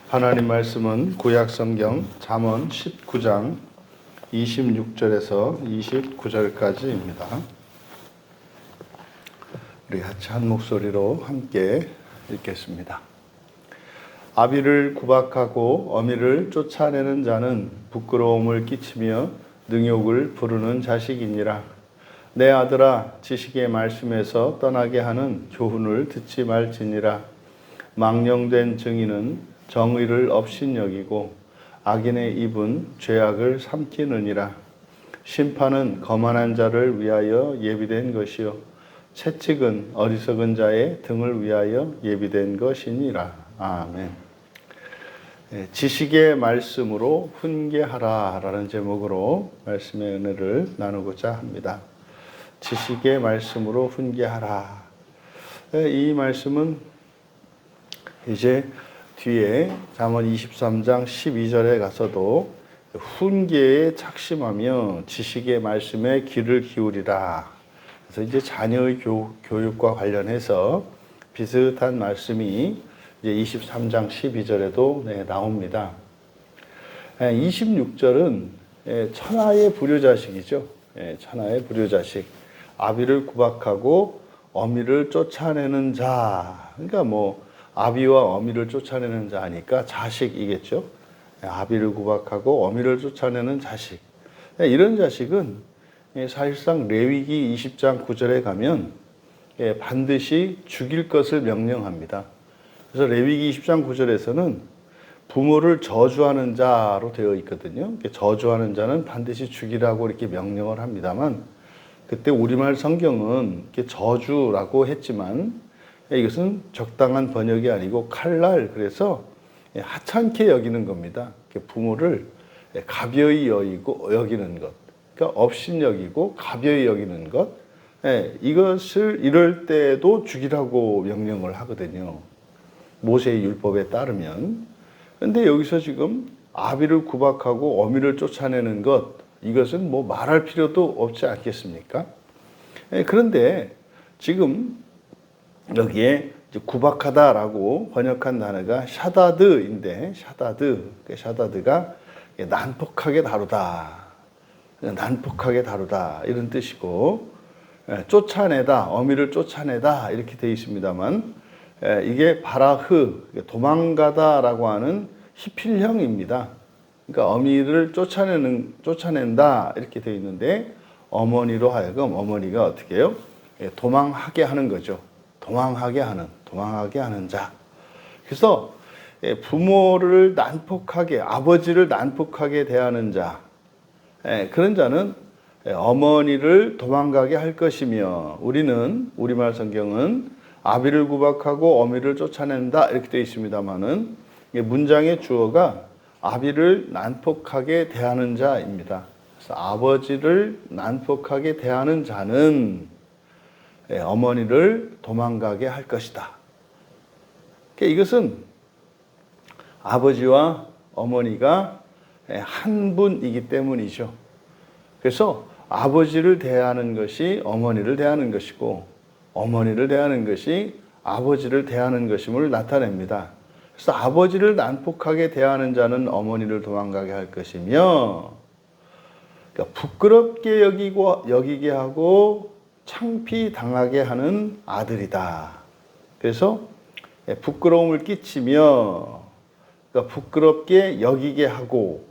하나님 말씀은 구약성경 잠언 19장 26절에서 29절까지입니다. 우리 같이 한 목소리로 함께 읽겠습니다. 아비를 구박하고 어미를 쫓아내는 자는 부끄러움을 끼치며 능욕을 부르는 자식이니라. 내 아들아, 지식의 말씀에서 떠나게 하는 교훈을 듣지 말지니라. 망령된 증인은 정의를 업신여기고 악인의 입은 죄악을 삼키느니라. 심판은 거만한 자를 위하여 예비된 것이요 채찍은 어리석은 자의 등을 위하여 예비된 것이니라. 아멘. 지식의 말씀으로 훈계하라 라는 제목으로 말씀의 은혜를 나누고자 합니다. 지식의 말씀으로 훈계하라. 이 말씀은 이제 뒤에 잠언 23장 12절에 가서도 훈계에 착심하며 지식의 말씀에 귀를 기울이라. 그래서 이제 자녀의 교육과 관련해서 비슷한 말씀이 이제 23장 12절에도 나옵니다. 26절은 천하의 불효자식이죠. 천하의 불효자식. 아비를 구박하고 어미를 쫓아내는 자. 그러니까 아비와 어미를 쫓아내는 자니까 자식이겠죠. 아비를 구박하고 어미를 쫓아내는 자식. 이런 자식은 사실상 레위기 20장 9절에 가면 반드시 죽일 것을 명령합니다. 그래서 레위기 20장 9절에서는 부모를 저주하는 자로 되어 있거든요. 저주하는 자는 반드시 죽이라고 이렇게 명령을 합니다만, 그때 우리말 성경은 이렇게 저주라고 했지만 이것은 적당한 번역이 아니고 칼날, 그래서 하찮게 여기는 겁니다. 부모를 가벼이 여기는 것, 그러니까 업신여기고 가벼이 여기는 것, 이것을 이럴 때도 죽이라고 명령을 하거든요. 모세의 율법에 따르면. 그런데 여기서 지금 아비를 구박하고 어미를 쫓아내는 것, 이것은 말할 필요도 없지 않겠습니까? 그런데 지금 여기에 구박하다라고 번역한 단어가 샤다드인데, 샤다드가 난폭하게 다루다, 난폭하게 다루다 이런 뜻이고, 쫓아내다, 어미를 쫓아내다 이렇게 되어 있습니다만, 이게 바라흐, 도망가다라고 하는 히필형입니다. 그러니까 어미를 쫓아낸다 이렇게 되어 있는데, 어머니로 하여금 어머니가 어떻게 해요? 도망하게 하는 거죠. 도망하게 하는 자. 그래서 부모를 난폭하게, 아버지를 난폭하게 대하는 자, 그런 자는 어머니를 도망가게 할 것이며, 우리말 성경은 아비를 구박하고 어미를 쫓아낸다 이렇게 되어 있습니다만은, 문장의 주어가 아비를 난폭하게 대하는 자입니다. 그래서 아버지를 난폭하게 대하는 자는 어머니를 도망가게 할 것이다. 이것은 아버지와 어머니가 한 분이기 때문이죠. 그래서 아버지를 대하는 것이 어머니를 대하는 것이고, 어머니를 대하는 것이 아버지를 대하는 것임을 나타냅니다. 그래서 아버지를 난폭하게 대하는 자는 어머니를 도망가게 할 것이며, 그러니까 부끄럽게 여기게 하고 창피 당하게 하는 아들이다. 그래서 부끄러움을 끼치며, 그러니까 부끄럽게 여기게 하고,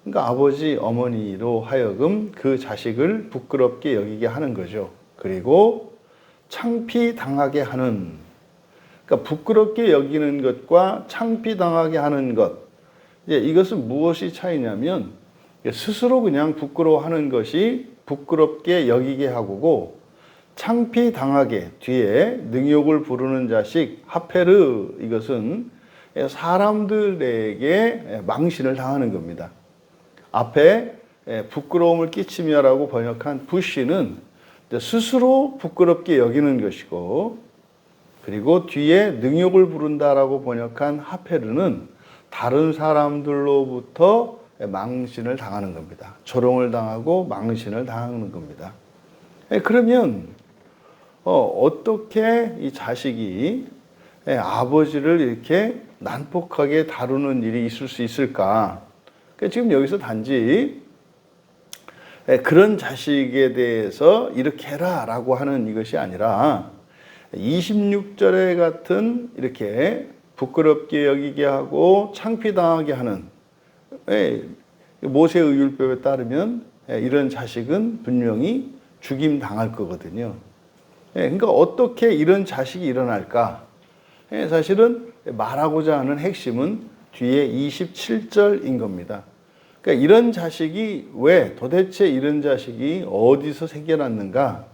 그러니까 아버지, 어머니로 하여금 그 자식을 부끄럽게 여기게 하는 거죠. 그리고 창피 당하게 하는, 그러니까 부끄럽게 여기는 것과 창피 당하게 하는 것, 이것은 무엇이 차이냐면, 스스로 그냥 부끄러워하는 것이 부끄럽게 여기게 하고고, 창피 당하게 뒤에 능욕을 부르는 자식 하페르, 이것은 사람들에게 망신을 당하는 겁니다. 앞에 부끄러움을 끼치며라고 번역한 부시는 스스로 부끄럽게 여기는 것이고, 그리고 뒤에 능욕을 부른다라고 번역한 하페르는 다른 사람들로부터 망신을 당하는 겁니다. 조롱을 당하고 망신을 당하는 겁니다. 그러면 어떻게 이 자식이 아버지를 이렇게 난폭하게 다루는 일이 있을 수 있을까? 그러니까 지금 여기서 단지 그런 자식에 대해서 이렇게 해라 라고 하는 이것이 아니라 26절에 같은 이렇게 부끄럽게 여기게 하고 창피당하게 하는 모세 의율법에 따르면 이런 자식은 분명히 죽임 당할 거거든요. 그러니까 어떻게 이런 자식이 일어날까? 사실은 말하고자 하는 핵심은 뒤에 27절인 겁니다. 그러니까 이런 자식이 도대체 이런 자식이 어디서 생겨났는가?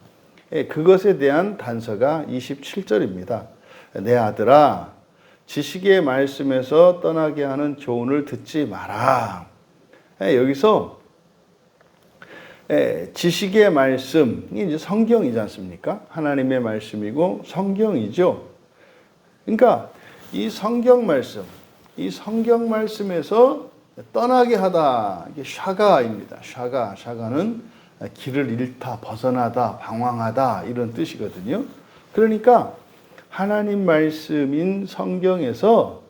그것에 대한 단서가 27절입니다. 내 아들아, 지식의 말씀에서 떠나게 하는 교훈을 듣지 마라. 여기서 지식의 말씀이 이제 성경이지 않습니까? 하나님의 말씀이고 성경이죠. 그러니까 이 성경 말씀에서 떠나게 하다. 이게 샤가입니다. 샤가는 길을 잃다, 벗어나다, 방황하다 이런 뜻이거든요. 그러니까 하나님 말씀인 성경에서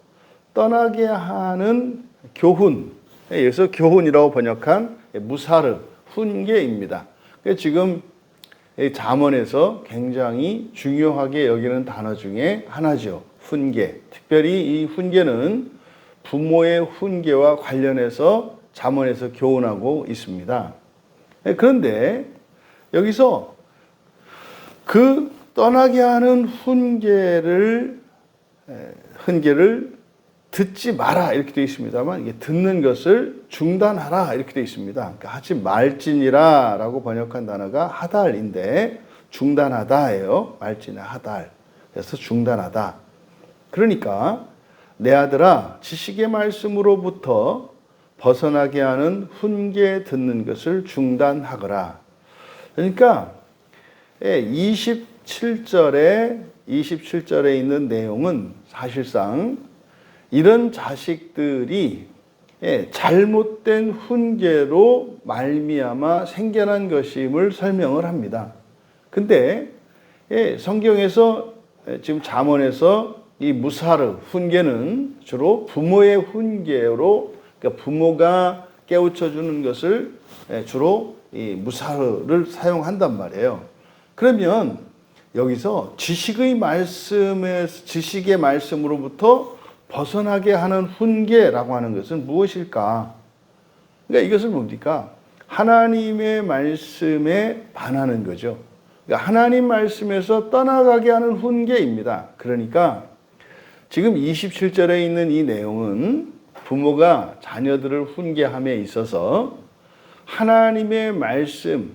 떠나게 하는 교훈, 여기서 교훈이라고 번역한 무사르, 훈계입니다. 지금 잠언에서 굉장히 중요하게 여기는 단어 중에 하나죠. 훈계. 특별히 이 훈계는 부모의 훈계와 관련해서 잠언에서 교훈하고 있습니다. 그런데 여기서 그 떠나게 하는 훈계를 듣지 마라 이렇게 되어 있습니다만 이게 듣는 것을 중단하라 이렇게 되어 있습니다. 그러니까 하지 말지니라 라고 번역한 단어가 하달인데 중단하다예요. 말지나 하달. 그래서 중단하다. 그러니까 내 아들아 지식의 말씀으로부터 벗어나게 하는 훈계 듣는 것을 중단하거라. 그러니까 27절에 있는 내용은 사실상 이런 자식들이 잘못된 훈계로 말미암아 생겨난 것임을 설명을 합니다. 근데 성경에서 지금 잠언에서 이 무사르 훈계는 주로 부모의 훈계로, 그러니까 부모가 깨우쳐 주는 것을 주로 이 무사르를 사용한단 말이에요. 그러면 여기서 지식의 말씀으로부터 벗어나게 하는 훈계라고 하는 것은 무엇일까? 그러니까 이것은 뭡니까? 하나님의 말씀에 반하는 거죠. 그러니까 하나님 말씀에서 떠나가게 하는 훈계입니다. 그러니까 지금 27절에 있는 이 내용은 부모가 자녀들을 훈계함에 있어서 하나님의 말씀으로,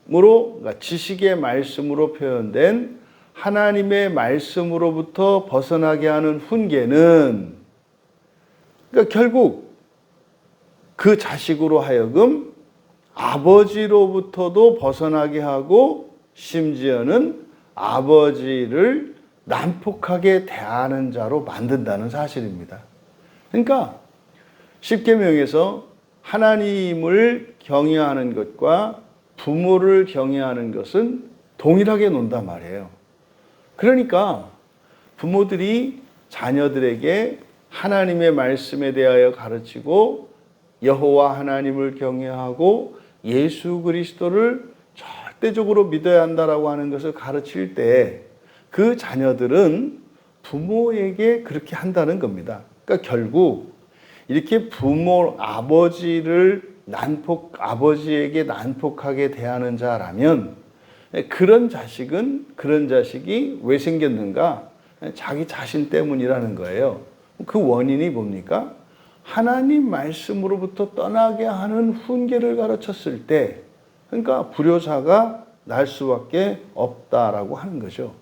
그러니까 지식의 말씀으로 표현된 하나님의 말씀으로부터 벗어나게 하는 훈계는, 그러니까 결국 그 자식으로 하여금 아버지로부터도 벗어나게 하고 심지어는 아버지를 난폭하게 대하는 자로 만든다는 사실입니다. 그러니까 십계명에서 하나님을 경외하는 것과 부모를 경외하는 것은 동일하게 논단 말이에요. 그러니까 부모들이 자녀들에게 하나님의 말씀에 대하여 가르치고 여호와 하나님을 경외하고 예수 그리스도를 절대적으로 믿어야 한다라고 하는 것을 가르칠 때 그 자녀들은 부모에게 그렇게 한다는 겁니다. 그러니까 결국 이렇게 아버지에게 난폭하게 대하는 자라면 그런 자식이 왜 생겼는가? 자기 자신 때문이라는 거예요. 그 원인이 뭡니까? 하나님 말씀으로부터 떠나게 하는 훈계를 가르쳤을 때, 그러니까 불효자가 날 수밖에 없다라고 하는 거죠.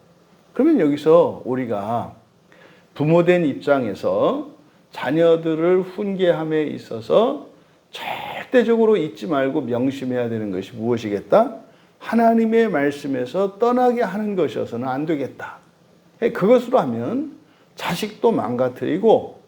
그러면 여기서 우리가 부모된 입장에서 자녀들을 훈계함에 있어서 절대적으로 잊지 말고 명심해야 되는 것이 무엇이겠다? 하나님의 말씀에서 떠나게 하는 것이어서는 안 되겠다. 그것으로 하면 자식도 망가뜨리고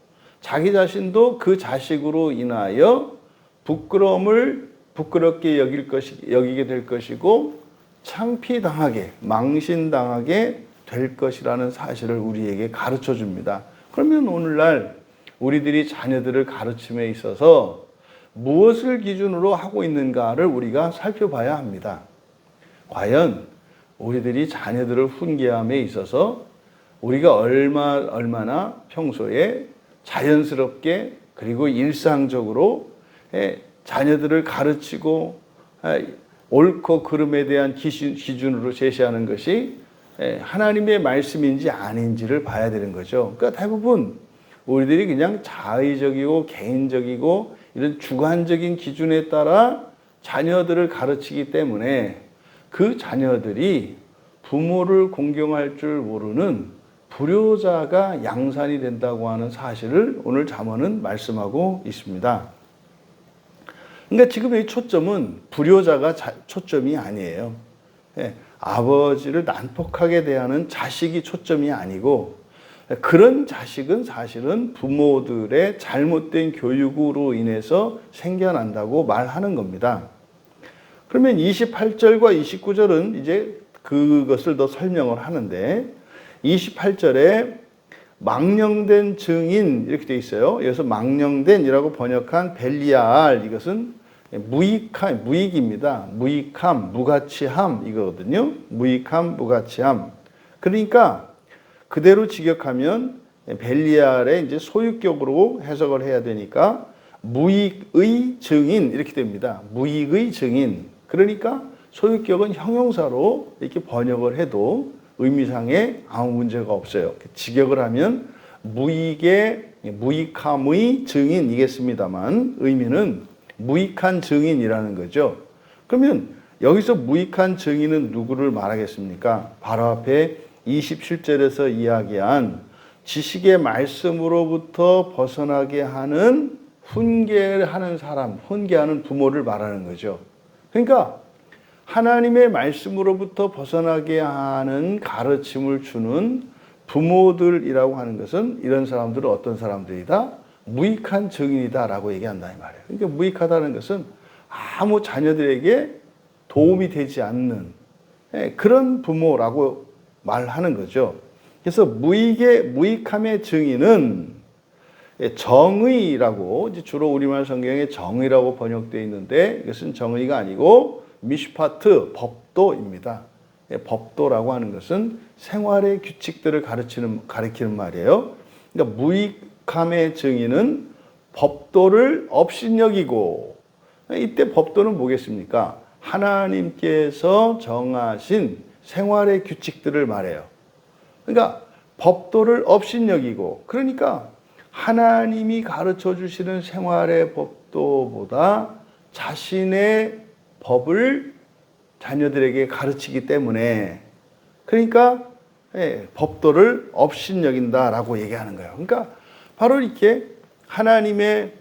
자기 자신도 그 자식으로 인하여 부끄럽게 여기게 될 것이고 창피당하게, 망신당하게 될 것이라는 사실을 우리에게 가르쳐 줍니다. 그러면 오늘날 우리들이 자녀들을 가르침에 있어서 무엇을 기준으로 하고 있는가를 우리가 살펴봐야 합니다. 과연 우리들이 자녀들을 훈계함에 있어서 우리가 얼마나 평소에 자연스럽게 그리고 일상적으로 자녀들을 가르치고 옳고 그름에 대한 기준으로 제시하는 것이 하나님의 말씀인지 아닌지를 봐야 되는 거죠. 그러니까 대부분 우리들이 그냥 자의적이고 개인적이고 이런 주관적인 기준에 따라 자녀들을 가르치기 때문에 그 자녀들이 부모를 공경할 줄 모르는 불효자가 양산이 된다고 하는 사실을 오늘 잠언은 말씀하고 있습니다. 그러니까 지금 이 초점은 불효자가 초점이 아니에요. 아버지를 난폭하게 대하는 자식이 초점이 아니고 그런 자식은 사실은 부모들의 잘못된 교육으로 인해서 생겨난다고 말하는 겁니다. 그러면 28절과 29절은 이제 그것을 더 설명을 하는데 28절에 망령된 증인 이렇게 돼 있어요. 여기서 망령된이라고 번역한 벨리알 이것은 무익입니다. 무익함, 무가치함 이거거든요. 무익함, 무가치함. 그러니까 그대로 직역하면 벨리알의 이제 소유격으로 해석을 해야 되니까 무익의 증인 이렇게 됩니다. 무익의 증인. 그러니까 소유격은 형용사로 이렇게 번역을 해도 의미상에 아무 문제가 없어요. 직역을 하면 무익함의 증인이겠습니다만 의미는 무익한 증인이라는 거죠. 그러면 여기서 무익한 증인은 누구를 말하겠습니까? 바로 앞에 27절에서 이야기한 지식의 말씀으로부터 벗어나게 하는 훈계하는 사람, 훈계하는 부모를 말하는 거죠. 그러니까 하나님의 말씀으로부터 벗어나게 하는 가르침을 주는 부모들이라고 하는 것은 이런 사람들은 어떤 사람들이다? 무익한 증인이다라고 얘기한다 이 말이에요. 그러니까 무익하다는 것은 아무 자녀들에게 도움이 되지 않는 그런 부모라고 말하는 거죠. 그래서 무익함의 증인은 정의라고 이제 주로 우리말 성경에 정의라고 번역되어 있는데 이것은 정의가 아니고 미슈파트 법도입니다. 법도라고 하는 것은 생활의 규칙들을 가리키는 말이에요. 그러니까 무익함의 증인은 법도를 업신여기고 이때 법도는 뭐겠습니까? 하나님께서 정하신 생활의 규칙들을 말해요. 그러니까 법도를 업신여기고 그러니까 하나님이 가르쳐 주시는 생활의 법도보다 자신의 법을 자녀들에게 가르치기 때문에 그러니까 법도를 업신여긴다라고 얘기하는 거예요. 그러니까 바로 이렇게 하나님의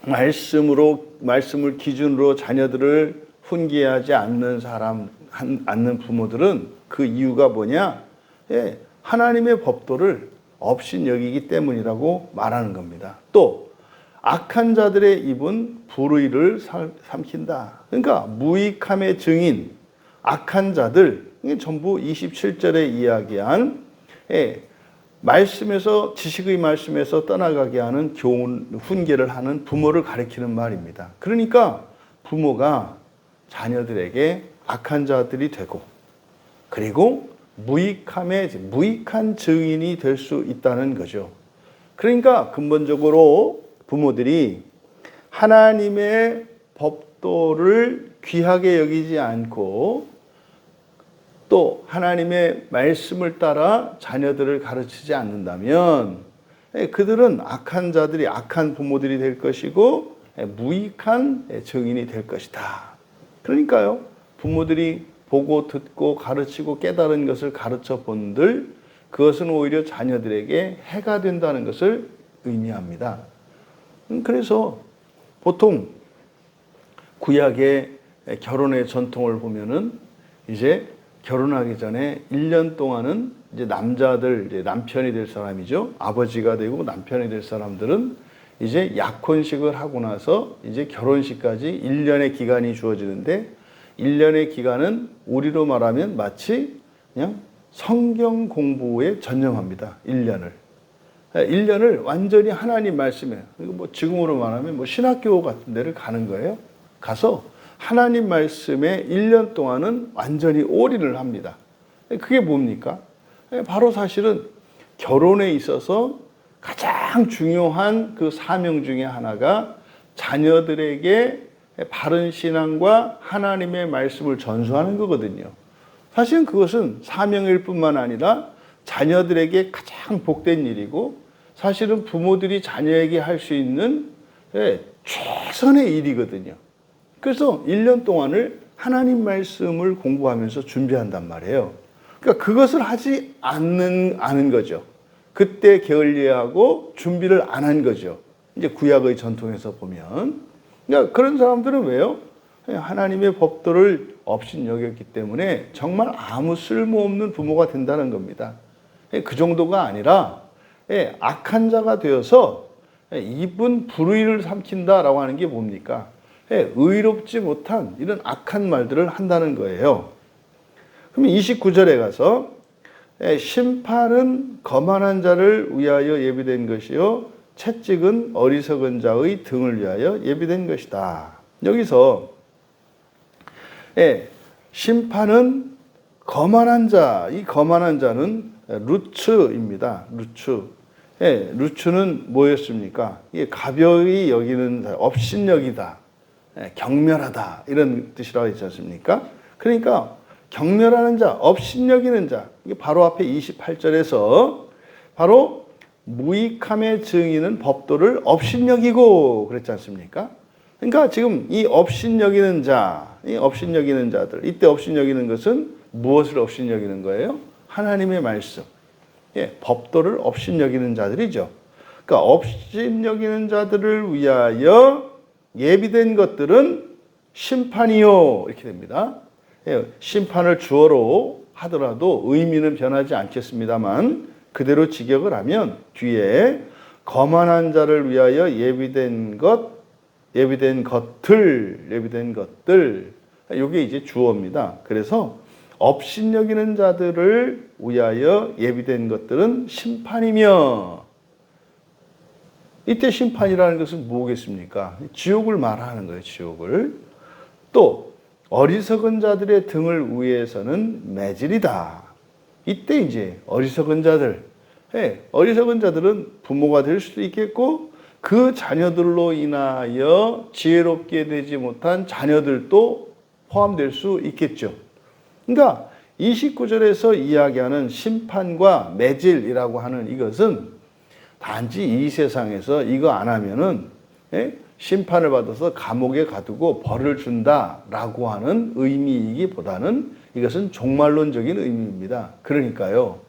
말씀을 기준으로 자녀들을 훈계하지 않는 부모들은 그 이유가 뭐냐? 하나님의 법도를 업신여기기 때문이라고 말하는 겁니다. 또 악한 자들의 입은 불의를 삼킨다. 그러니까 무익함의 증인, 악한 자들, 이게 전부 27절에 이야기한 말씀에서 지식의 말씀에서 떠나가게 하는 교훈, 훈계를 하는 부모를 가리키는 말입니다. 그러니까 부모가 자녀들에게 악한 자들이 되고 그리고 무익한 증인이 될 수 있다는 거죠. 그러니까 근본적으로 부모들이 하나님의 법도를 귀하게 여기지 않고 또 하나님의 말씀을 따라 자녀들을 가르치지 않는다면 그들은 악한 자들이 악한 부모들이 될 것이고 무익한 증인이 될 것이다. 그러니까요, 부모들이 보고 듣고 가르치고 깨달은 것을 가르쳐 본들 그것은 오히려 자녀들에게 해가 된다는 것을 의미합니다. 그래서 보통 구약의 결혼의 전통을 보면은 이제 결혼하기 전에 1년 동안은 이제 남자들, 이제 남편이 될 사람이죠. 아버지가 되고 남편이 될 사람들은 이제 약혼식을 하고 나서 이제 결혼식까지 1년의 기간이 주어지는데 1년의 기간은 우리로 말하면 마치 그냥 성경 공부에 전념합니다. 1년을. 1년을 완전히 하나님 말씀에, 뭐 지금으로 말하면 뭐 신학교 같은 데를 가는 거예요. 가서 하나님 말씀에 1년 동안은 완전히 올인을 합니다. 그게 뭡니까? 바로 사실은 결혼에 있어서 가장 중요한 그 사명 중에 하나가 자녀들에게 바른 신앙과 하나님의 말씀을 전수하는 거거든요. 사실은 그것은 사명일 뿐만 아니라 자녀들에게 가장 복된 일이고 사실은 부모들이 자녀에게 할 수 있는 최선의 일이거든요. 그래서 1년 동안을 하나님 말씀을 공부하면서 준비한단 말이에요. 그러니까 그것을 하지 않은 거죠. 그때 게을리하고 준비를 안 한 거죠. 이제 구약의 전통에서 보면. 그러니까 그런 사람들은 왜요? 하나님의 법도를 업신여겼기 때문에 정말 아무 쓸모없는 부모가 된다는 겁니다. 그 정도가 아니라 악한 자가 되어서 입은 불의를 삼킨다라고 하는 게 뭡니까? 의롭지 못한 이런 악한 말들을 한다는 거예요. 그러면 29절에 가서 심판은 거만한 자를 위하여 예비된 것이요 채찍은 어리석은 자의 등을 위하여 예비된 것이다. 여기서 심판은 거만한 자, 이 거만한 자는 루츠입니다. 루츠. 루츠는 뭐였습니까? 이게 가벼이 여기는 자, 업신여기다, 경멸하다 이런 뜻이라고 했지 않습니까? 그러니까 경멸하는 자, 업신여기는 자, 이게 바로 앞에 28절에서 바로 무익함의 증인은 법도를 업신여기고 그랬지 않습니까? 그러니까 지금 이 업신여기는 자, 이 업신여기는 자들, 이때 업신여기는 것은 무엇을 업신여기는 거예요? 하나님의 말씀, 법도를 업신여기는 자들이죠. 그러니까 업신여기는 자들을 위하여 예비된 것들은 심판이요 이렇게 됩니다. 심판을 주어로 하더라도 의미는 변하지 않겠습니다만 그대로 직역을 하면 뒤에 거만한 자를 위하여 예비된 것들 이게 이제 주어입니다. 그래서 업신여기는 자들을 위하여 예비된 것들은 심판이며, 이때 심판이라는 것은 뭐겠습니까? 지옥을 말하는 거예요. 지옥을. 또 어리석은 자들의 등을 위해서는 매질이다. 이때 이제 어리석은 자들, 어리석은 자들은 부모가 될 수도 있겠고 그 자녀들로 인하여 지혜롭게 되지 못한 자녀들도 포함될 수 있겠죠. 그러니까 29절에서 이야기하는 심판과 매질이라고 하는 이것은 단지 이 세상에서 이거 안 하면은 심판을 받아서 감옥에 가두고 벌을 준다라고 하는 의미이기보다는 이것은 종말론적인 의미입니다. 그러니까요,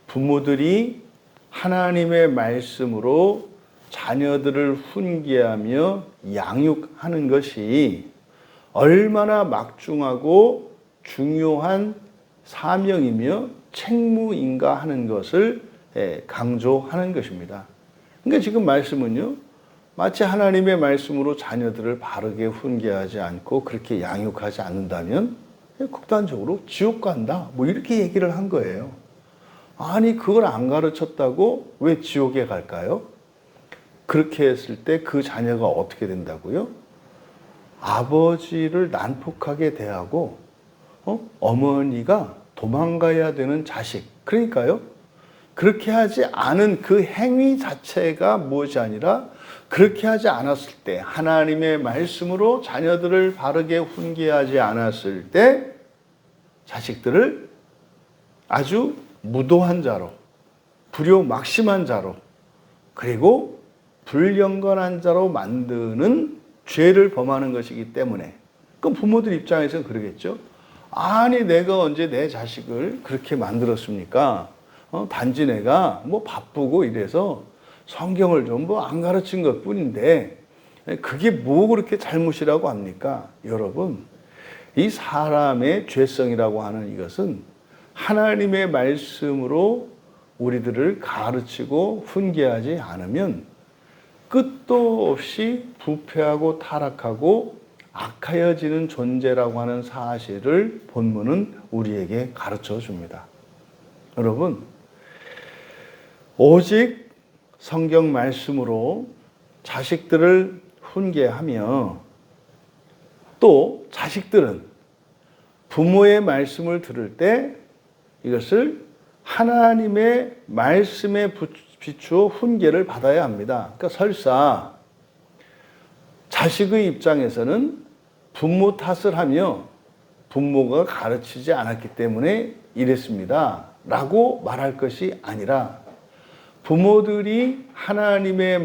부모들이 하나님의 말씀으로 자녀들을 훈계하며 양육하는 것이 얼마나 막중하고 중요한 사명이며 책무인가 하는 것을 강조하는 것입니다. 그러니까 지금 말씀은요, 마치 하나님의 말씀으로 자녀들을 바르게 훈계하지 않고 그렇게 양육하지 않는다면 극단적으로 지옥 간다, 뭐 이렇게 얘기를 한 거예요. 아니 그걸 안 가르쳤다고 왜 지옥에 갈까요? 그렇게 했을 때 그 자녀가 어떻게 된다고요? 아버지를 난폭하게 대하고 어머니가 도망가야 되는 자식. 그러니까요, 그렇게 하지 않은 그 행위 자체가 무엇이 아니라 그렇게 하지 않았을 때, 하나님의 말씀으로 자녀들을 바르게 훈계하지 않았을 때 자식들을 아주 무도한 자로, 불효막심한 자로, 그리고 불경건한 자로 만드는 죄를 범하는 것이기 때문에, 그럼 부모들 입장에서는 그러겠죠. 아니 내가 언제 내 자식을 그렇게 만들었습니까? 단지 내가 뭐 바쁘고 이래서 성경을 좀 뭐 안 가르친 것 뿐인데 그게 뭐 그렇게 잘못이라고 합니까? 여러분, 이 사람의 죄성이라고 하는 이것은 하나님의 말씀으로 우리들을 가르치고 훈계하지 않으면 끝도 없이 부패하고 타락하고 악하여지는 존재라고 하는 사실을 본문은 우리에게 가르쳐 줍니다. 여러분, 오직 성경 말씀으로 자식들을 훈계하며 또 자식들은 부모의 말씀을 들을 때 이것을 하나님의 말씀에 비추어 훈계를 받아야 합니다. 그러니까 설사 자식의 입장에서는 부모 탓을 하며 부모가 가르치지 않았기 때문에 이랬습니다 라고 말할 것이 아니라 부모들이 하나님의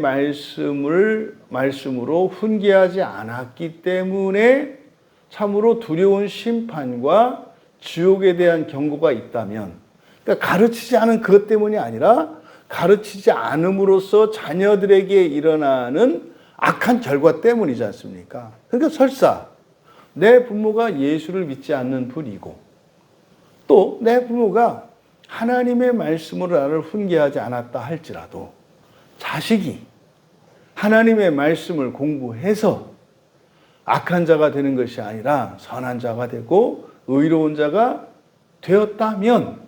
말씀으로 훈계하지 않았기 때문에 참으로 두려운 심판과 지옥에 대한 경고가 있다면, 그러니까 가르치지 않은 그것 때문이 아니라 가르치지 않음으로써 자녀들에게 일어나는 악한 결과 때문이지 않습니까? 그러니까 설사 내 부모가 예수를 믿지 않는 분이고 또 내 부모가 하나님의 말씀으로 나를 훈계하지 않았다 할지라도 자식이 하나님의 말씀을 공부해서 악한 자가 되는 것이 아니라 선한 자가 되고 의로운 자가 되었다면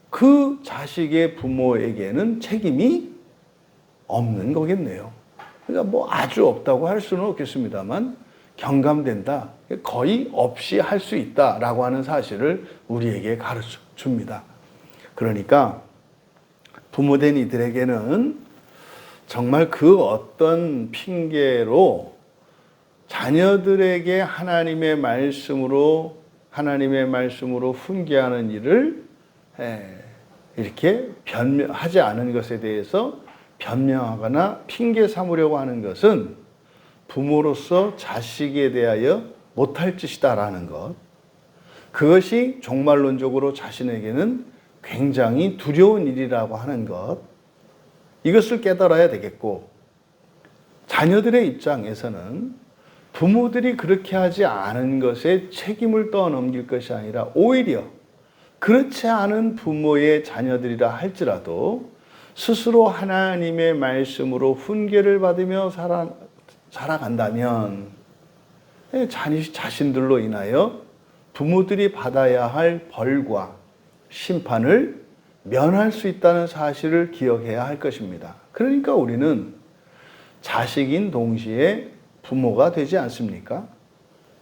그 자식의 부모에게는 책임이 없는 거겠네요. 그러니까 뭐 아주 없다고 할 수는 없겠습니다만 경감된다, 거의 없이 할 수 있다라고 하는 사실을 우리에게 가르쳐 줍니다. 그러니까 부모된 이들에게는 정말 그 어떤 핑계로 자녀들에게 하나님의 말씀으로 훈계하는 일을 이렇게 변명하지 않은 것에 대해서 변명하거나 핑계 삼으려고 하는 것은 부모로서 자식에 대하여 못할 짓이다라는 것, 그것이 종말론적으로 자신에게는 굉장히 두려운 일이라고 하는 것, 이것을 깨달아야 되겠고, 자녀들의 입장에서는 부모들이 그렇게 하지 않은 것에 책임을 떠넘길 것이 아니라 오히려 그렇지 않은 부모의 자녀들이라 할지라도 스스로 하나님의 말씀으로 훈계를 받으며 살아간다면 자신들로 인하여 부모들이 받아야 할 벌과 심판을 면할 수 있다는 사실을 기억해야 할 것입니다. 그러니까 우리는 자식인 동시에 부모가 되지 않습니까?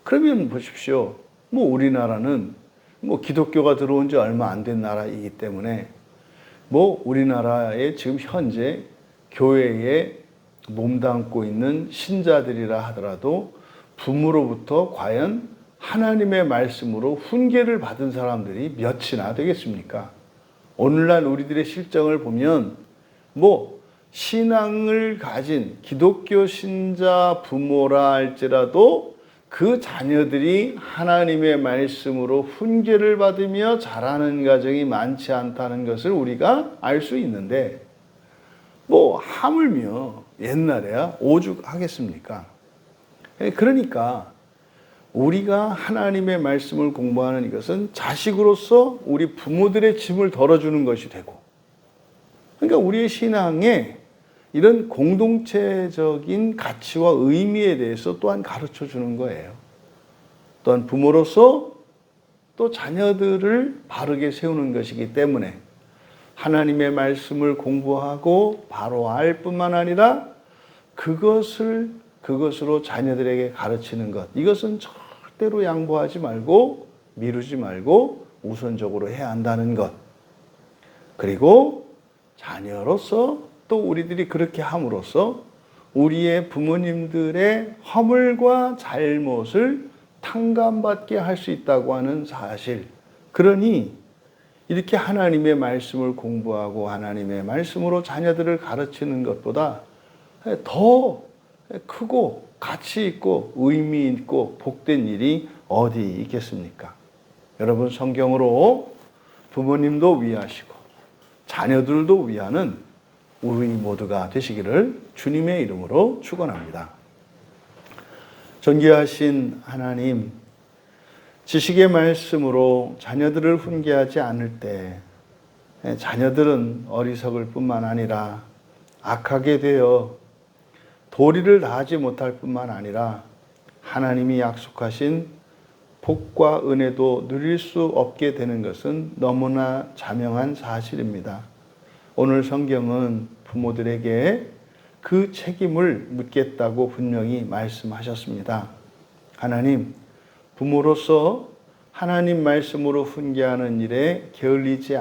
그러면 보십시오. 우리나라는 기독교가 들어온 지 얼마 안 된 나라이기 때문에 우리나라에 지금 현재 교회에 몸담고 있는 신자들이라 하더라도 부모로부터 과연 하나님의 말씀으로 훈계를 받은 사람들이 몇이나 되겠습니까? 오늘날 우리들의 실정을 보면 신앙을 가진 기독교 신자 부모라 할지라도 그 자녀들이 하나님의 말씀으로 훈계를 받으며 자라는 가정이 많지 않다는 것을 우리가 알 수 있는데 하물며 옛날에야 오죽하겠습니까? 그러니까 우리가 하나님의 말씀을 공부하는 이것은 자식으로서 우리 부모들의 짐을 덜어주는 것이 되고, 그러니까 우리의 신앙에 이런 공동체적인 가치와 의미에 대해서 또한 가르쳐 주는 거예요. 또한 부모로서 또 자녀들을 바르게 세우는 것이기 때문에 하나님의 말씀을 공부하고 바로 알 뿐만 아니라 그것으로 자녀들에게 가르치는 것, 이것은 절대로 양보하지 말고 미루지 말고 우선적으로 해야 한다는 것. 그리고 자녀로서 또 우리들이 그렇게 함으로써 우리의 부모님들의 허물과 잘못을 탕감받게 할 수 있다고 하는 사실. 그러니 이렇게 하나님의 말씀을 공부하고 하나님의 말씀으로 자녀들을 가르치는 것보다 더 크고 가치 있고 의미 있고 복된 일이 어디 있겠습니까? 여러분, 성경으로 부모님도 위하시고 자녀들도 위하는 우리 모두가 되시기를 주님의 이름으로 축원합니다. 존귀하신 하나님, 지식의 말씀으로 자녀들을 훈계하지 않을 때 자녀들은 어리석을 뿐만 아니라 악하게 되어 도리를 다하지 못할 뿐만 아니라 하나님이 약속하신 복과 은혜도 누릴 수 없게 되는 것은 너무나 자명한 사실입니다. 오늘 성경은 부모들에게 그 책임을 묻겠다고 분명히 말씀하셨습니다. 하나님, 부모로서 하나님 말씀으로 훈계하는 일에 게을리하지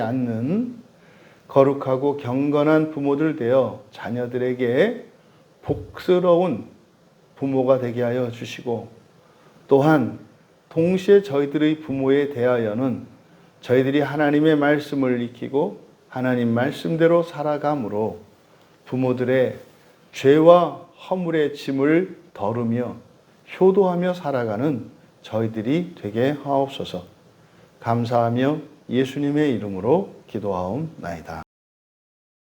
않는 거룩하고 경건한 부모들 되어 자녀들에게 복스러운 부모가 되게 하여 주시고, 또한 동시에 저희들의 부모에 대하여는 저희들이 하나님의 말씀을 익히고 하나님 말씀대로 살아감으로 부모들의 죄와 허물의 짐을 덜으며 효도하며 살아가는 저희들이 되게 하옵소서. 감사하며 예수님의 이름으로 기도하옵나이다.